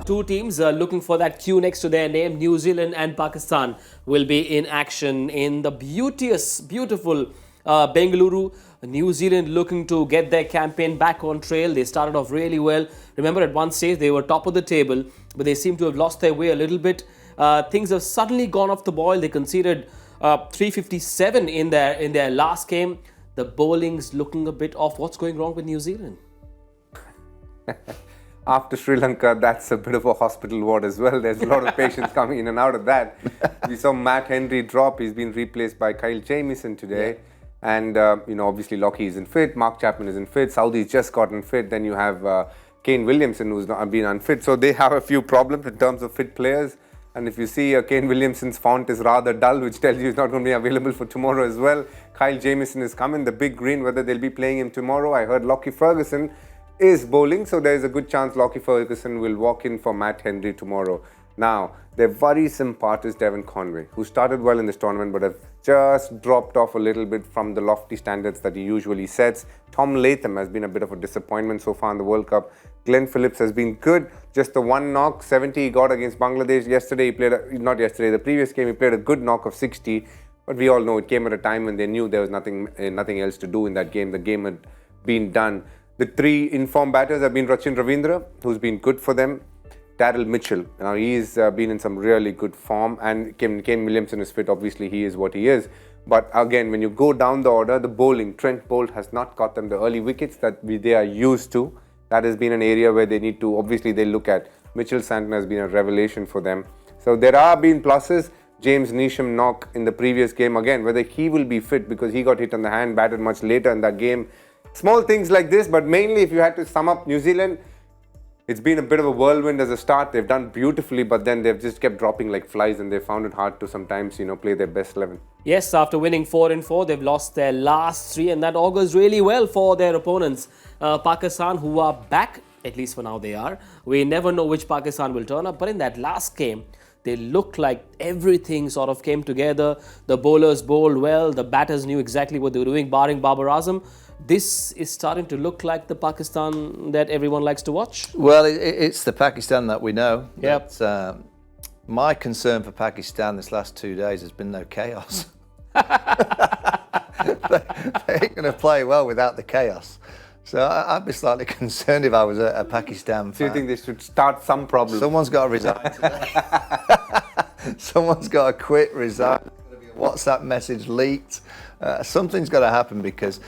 Two teams looking for that Q next to their name. New Zealand and Pakistan will be in action in the beautiful Bengaluru. New Zealand looking to get their campaign back on trail. They started off really well. Remember, at one stage they were top of the table, but they seem to have lost their way a little bit. Things have suddenly gone off the boil. They conceded 357 in their last game. The bowling's looking a bit off. What's going wrong with New Zealand? After Sri Lanka, that's a bit of a hospital ward as well. There's a lot of patients coming in and out of that. We saw Matt Henry drop. He's been replaced by Kyle Jamieson today. Yeah. And, obviously Lockie isn't fit. Mark Chapman isn't fit. Southee's just gotten fit. Then you have Kane Williamson, who's not been unfit. So they have a few problems in terms of fit players. And if you see Kane Williamson's font is rather dull, which tells you he's not going to be available for tomorrow as well. Kyle Jamieson is coming, the big green, whether they'll be playing him tomorrow. I heard Lockie Ferguson is bowling, so there's a good chance Lockie Ferguson will walk in for Matt Henry tomorrow. Now, their worrisome part is Devon Conway, who started well in this tournament but have just dropped off a little bit from the lofty standards that he usually sets. Tom Latham has been a bit of a disappointment so far in the World Cup. Glenn Phillips has been good, just the one knock, 70 he got against Bangladesh. Yesterday, the previous game, he played a good knock of 60. But we all know it came at a time when they knew there was nothing else to do in that game. The game had been done. The three informed batters have been Rachin Ravindra, who's been good for them. Daryl Mitchell, now he's been in some really good form, and Kane Williamson is fit. Obviously, he is what he is. But again, when you go down the order, the bowling, Trent Bolt has not got them the early wickets that they are used to. That has been an area where they need to, obviously they look at. Mitchell Santon has been a revelation for them. So there are been pluses. James Neesham knock in the previous game, again, whether he will be fit because he got hit on the hand, batted much later in that game. Small things like this, but mainly if you had to sum up New Zealand, it's been a bit of a whirlwind as a start. They've done beautifully, but then they've just kept dropping like flies, and they found it hard to sometimes, play their best 11. Yes, after winning 4 in 4, they've lost their last 3, and that augurs really well for their opponents. Pakistan, who are back, at least for now they are. We never know which Pakistan will turn up, but in that last game, they looked like everything sort of came together. The bowlers bowled well. The batters knew exactly what they were doing, barring Babar. This is starting to look like the Pakistan that everyone likes to watch. Well, it's the Pakistan that we know. Yep. My concern for Pakistan this last 2 days has been no chaos. They ain't going to play well without the chaos. So I'd be slightly concerned if I was a Pakistan fan. Do you think they should start some problem? Someone's got to resign today. Someone's got to quit, resign. There's going to be a WhatsApp message leaked. Something's got to happen because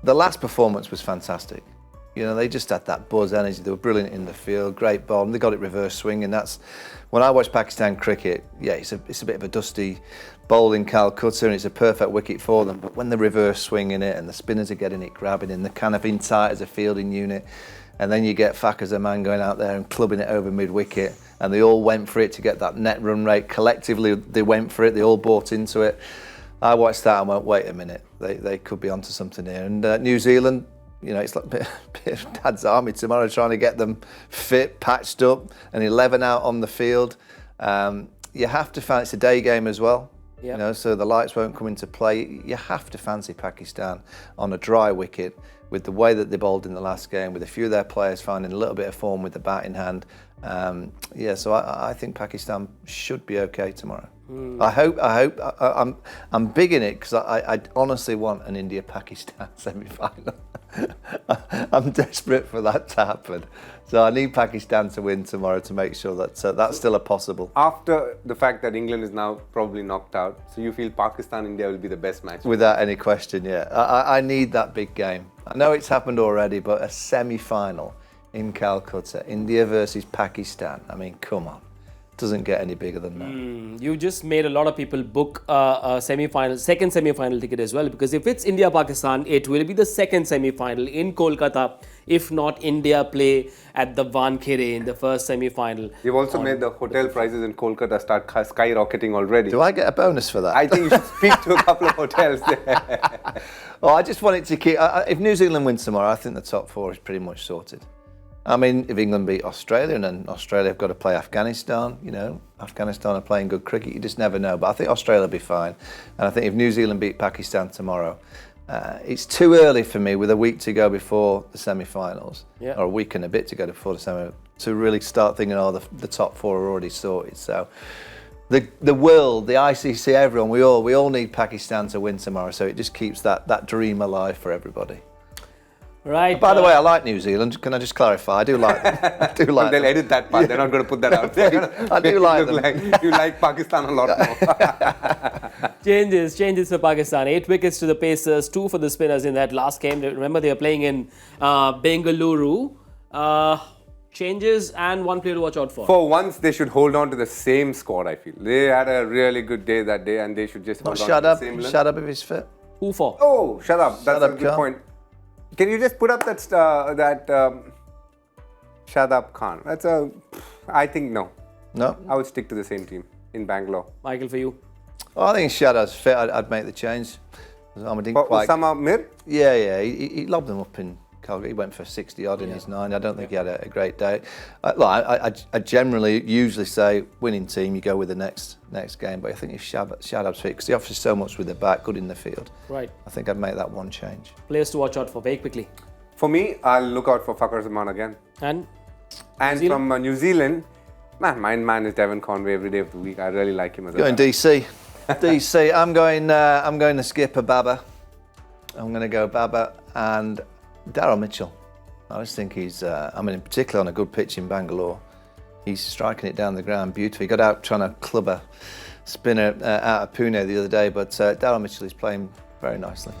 the last performance was fantastic. They just had that buzz energy. They were brilliant in the field, great ball, and they got it reverse swing. And that's when I watch Pakistan cricket. Yeah, it's a bit of a dusty bowl in Calcutta, and it's a perfect wicket for them. But when the reverse swing in it, and the spinners are getting it, grabbing in, they're kind of in tight as a fielding unit, and then you get Fak as a man going out there and clubbing it over mid-wicket, and they all went for it to get that net run rate. Collectively, they went for it. They all bought into it. I watched that and went, wait a minute, they could be onto something here. And New Zealand, it's like a bit of Dad's army tomorrow, trying to get them fit, patched up, and 11 out on the field. You have to fancy, it's a day game as well. Yep. So the lights won't come into play. You have to fancy Pakistan on a dry wicket with the way that they bowled in the last game, with a few of their players finding a little bit of form with the bat in hand. So I think Pakistan should be okay tomorrow. I hope. I'm big in it because I honestly want an India-Pakistan semi-final. I'm desperate for that to happen. So I need Pakistan to win tomorrow to make sure that that's still a possible. After the fact that England is now probably knocked out, so you feel Pakistan-India will be the best match? Without any question, yeah. I need that big game. I know it's happened already, but a semi-final in Calcutta, India versus Pakistan. I mean, come on. Doesn't get any bigger than that. You just made a lot of people book a second semi-final ticket as well, because if it's India-Pakistan, it will be the second semi-final in Kolkata. If not, India play at the Wankhede in the first semi-final. You've also made the hotel prices in Kolkata start skyrocketing already. Do I get a bonus for that? I think you should speak to a couple of hotels there. Oh, I just want it to keep... if New Zealand wins tomorrow, I think the top 4 is pretty much sorted. I mean, if England beat Australia and then Australia have got to play Afghanistan, Afghanistan are playing good cricket, you just never know. But I think Australia will be fine. And I think if New Zealand beat Pakistan tomorrow, it's too early for me with a week to go before the semi-finals, or a week and a bit to go before the to really start thinking, oh, the top four are already sorted. So the world, the ICC, everyone, we all need Pakistan to win tomorrow. So it just keeps that dream alive for everybody. Right. By the way, I like New Zealand. Can I just clarify? I do like them. I do like They'll them. edit that part. They're not going to put that out there. I do like them. You like Pakistan a lot more. Changes for Pakistan. 8 wickets to the Pacers, 2 for the spinners in that last game. Remember, they were playing in Bengaluru. Changes and one player to watch out for. For once, they should hold on to the same squad, I feel. They had a really good day that day, and they should just hold on to the same list. Shut up if he's fit. Who for? Oh, shut up. That's Shut a up, good Khan. point. Can you just put up that Shut up, Khan? I think no. No? I would stick to the same team in Bangalore. Michael, for you. Oh, I think Shadow's fit. I'd make the change. I didn't For quite. Usama Mir? Yeah. He lobbed them up in Calgary. He went for 60 odd in his 9. I don't think he had a great day. I generally usually say winning team, you go with the next game. But I think if Shadow's fit, because he offers so much with the back, good in the field. Right. I think I'd make that one change. Players to watch out for, very quickly. For me, I'll look out for Fakhar Zaman again. And From New Zealand, my man is Devon Conway every day of the week. I really like him as a Going batter. DC. DC. I'm going to skip a Babar. I'm going to go Babar and Daryl Mitchell. I just think he's, particularly on a good pitch in Bangalore, he's striking it down the ground beautifully. He got out trying to club a spinner out of Pune the other day, but Daryl Mitchell is playing very nicely.